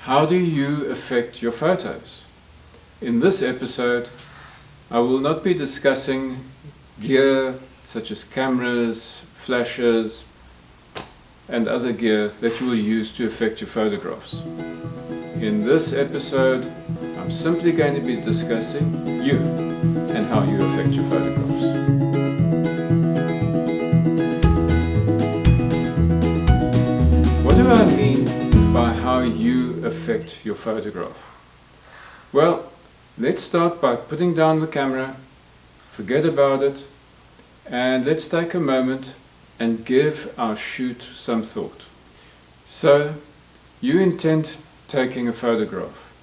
how do you affect your photos? In this episode, I will not be discussing gear such as cameras, flashes, and other gear that you will use to affect your photographs. In this episode, I'm simply going to be discussing you and how you affect your photographs. What do I mean by how you affect your photograph? Well, let's start by putting down the camera, forget about it, and let's take a moment and give our shoot some thought. So, you intend taking a photograph,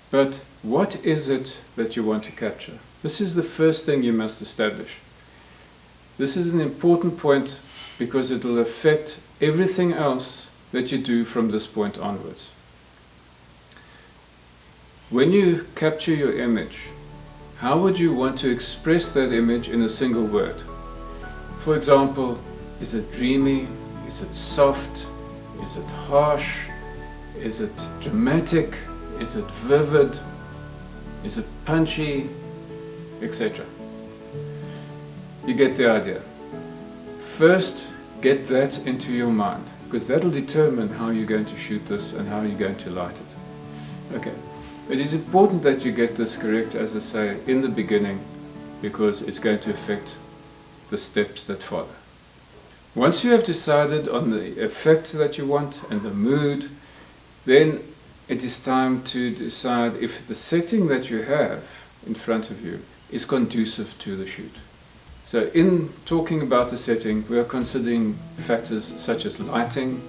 but what is it that you want to capture? This is the first thing you must establish. This is an important point because it will affect everything else that you do from this point onwards. When you capture your image, how would you want to express that image in a single word? For example, is it dreamy? Is it soft? Is it harsh? Is it dramatic? Is it vivid? Is it punchy? Etc. You get the idea. First, get that into your mind, because that will determine how you're going to shoot this and how you're going to light it. Okay. It is important that you get this correct, as I say, in the beginning, because it's going to affect the steps that follow. Once you have decided on the effect that you want and the mood, then it is time to decide if the setting that you have in front of you is conducive to the shoot. So in talking about the setting, we are considering factors such as lighting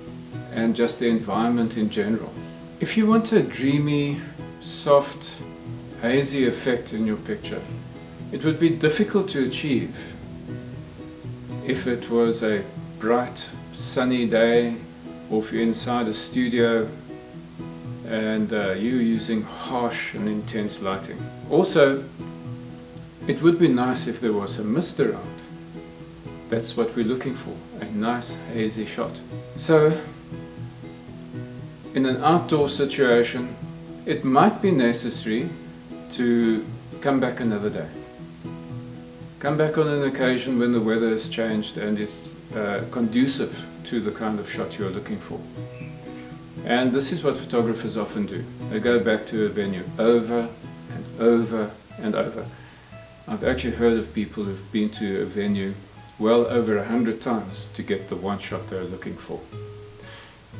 and just the environment in general. If you want a dreamy, soft, hazy effect in your picture, it would be difficult to achieve if it was a bright, sunny day, or if you're inside a studio and you're using harsh and intense lighting. Also, it would be nice if there was some mist around. That's what we're looking for, a nice hazy shot. So, in an outdoor situation, it might be necessary to come back another day. Come back on an occasion when the weather has changed and is conducive to the kind of shot you're looking for. And this is what photographers often do. They go back to a venue over and over and over. I've actually heard of people who've been to a venue well over 100 times to get the one shot they're looking for.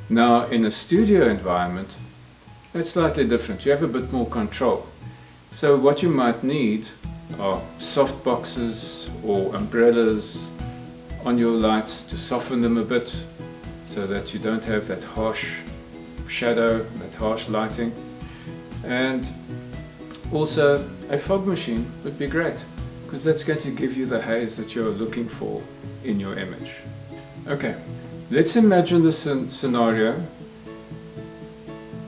Now, in a studio environment, it's slightly different. You have a bit more control. So what you might need are soft boxes or umbrellas on your lights to soften them a bit so that you don't have that harsh shadow, that harsh lighting. And also a fog machine would be great, because that's going to give you the haze that you're looking for in your image. Okay, let's imagine this scenario.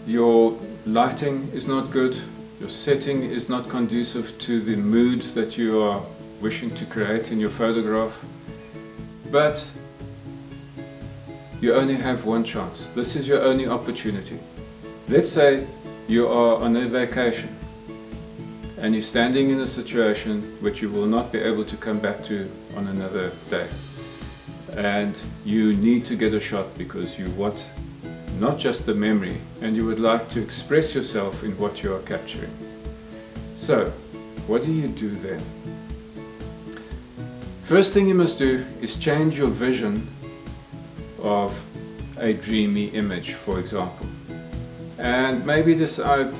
Your lighting is not good, your setting is not conducive to the mood that you are wishing to create in your photograph, but you only have one chance. This is your only opportunity. Let's say you are on a vacation and you're standing in a situation which you will not be able to come back to on another day, and you need to get a shot because you want not just the memory, and you would like to express yourself in what you are capturing. So, what do you do then? First thing you must do is change your vision of a dreamy image, for example, and maybe decide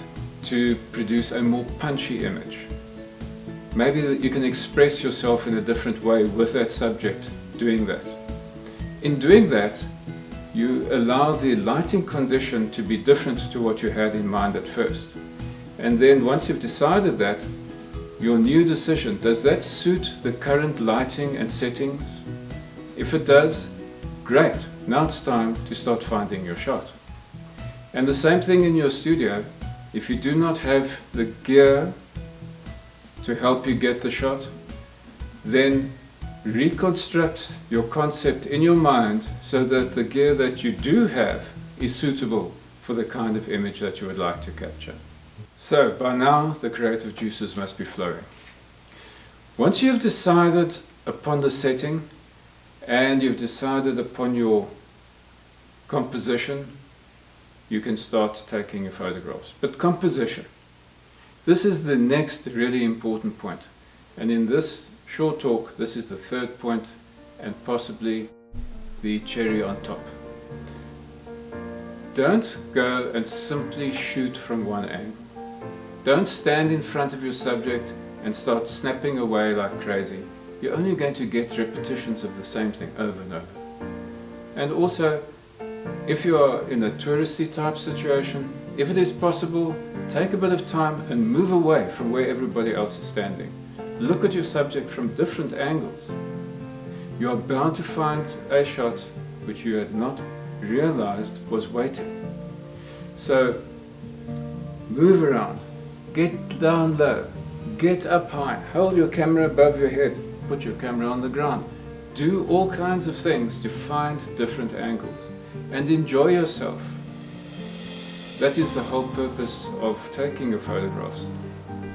to produce a more punchy image. Maybe you can express yourself in a different way with that subject doing that. In doing that, you allow the lighting condition to be different to what you had in mind at first. And then once you've decided that, your new decision, does that suit the current lighting and settings? If it does, great. Now it's time to start finding your shot. And the same thing in your studio. If you do not have the gear to help you get the shot, then reconstruct your concept in your mind so that the gear that you do have is suitable for the kind of image that you would like to capture. So by now the creative juices must be flowing. Once you've decided upon the setting and you've decided upon your composition, you can start taking your photographs. But composition, this is the next really important point. And in this short talk, this is the third point and possibly the cherry on top. Don't go and simply shoot from one angle. Don't stand in front of your subject and start snapping away like crazy. You're only going to get repetitions of the same thing over and over. And also, if you are in a touristy type situation, if it is possible, take a bit of time and move away from where everybody else is standing. Look at your subject from different angles. You are bound to find a shot which you had not realized was waiting. So move around, get down low, get up high, hold your camera above your head, put your camera on the ground. Do all kinds of things to find different angles and enjoy yourself. That is the whole purpose of taking your photographs,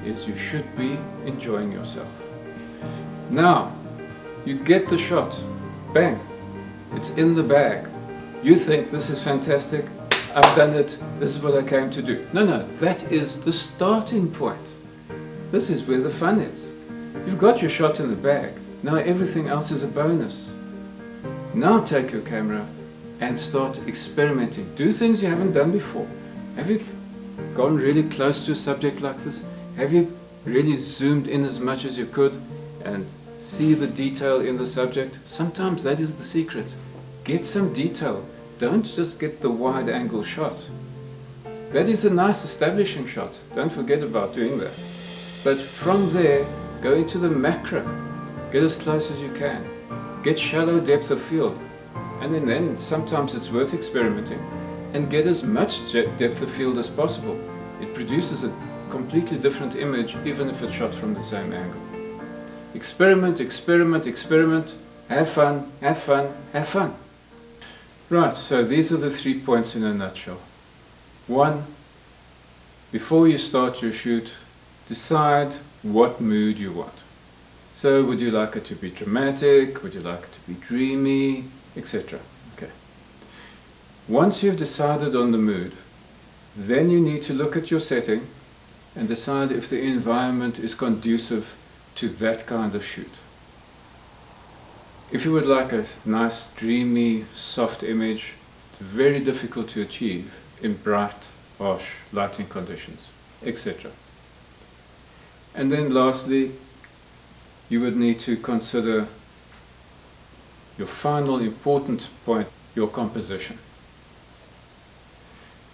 is you should be enjoying yourself. Now, you get the shot, bang, it's in the bag. You think this is fantastic, I've done it, this is what I came to do. No, that is the starting point. This is where the fun is. You've got your shot in the bag, now everything else is a bonus. Now take your camera and start experimenting. Do things you haven't done before. Have you gone really close to a subject like this? Have you really zoomed in as much as you could and see the detail in the subject? Sometimes that is the secret. Get some detail. Don't just get the wide angle shot. That is a nice establishing shot. Don't forget about doing that. But from there, go into the macro. Get as close as you can. Get shallow depth of field. And then sometimes it's worth experimenting. And get as much depth of field as possible. It produces a completely different image even if it's shot from the same angle. Experiment, experiment, experiment. Have fun, have fun, have fun. Right, so these are the 3 points in a nutshell. 1. Before you start your shoot, decide what mood you want. So would you like it to be dramatic? Would you like it to be dreamy? Etc. Okay. Once you've decided on the mood, then you need to look at your setting and decide if the environment is conducive to that kind of shoot. If you would like a nice, dreamy, soft image, it's very difficult to achieve in bright, harsh lighting conditions, etc. And then lastly, you would need to consider your final important point, your composition.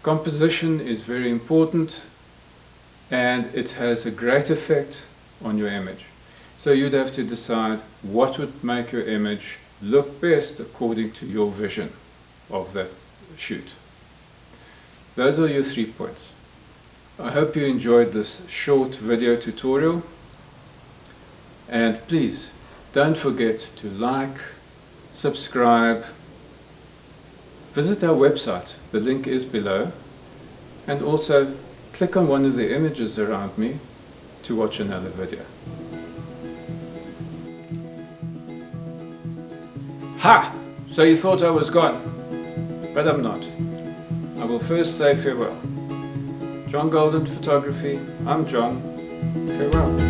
Composition is very important and it has a great effect on your image. So you'd have to decide what would make your image look best according to your vision of that shoot. Those are your 3 points. I hope you enjoyed this short video tutorial, and please don't forget to like, subscribe, visit our website, the link is below, and also click on one of the images around me to watch another video. Ha! So you thought I was gone, but I'm not. I will first say farewell. John Golden Photography, I'm John, farewell.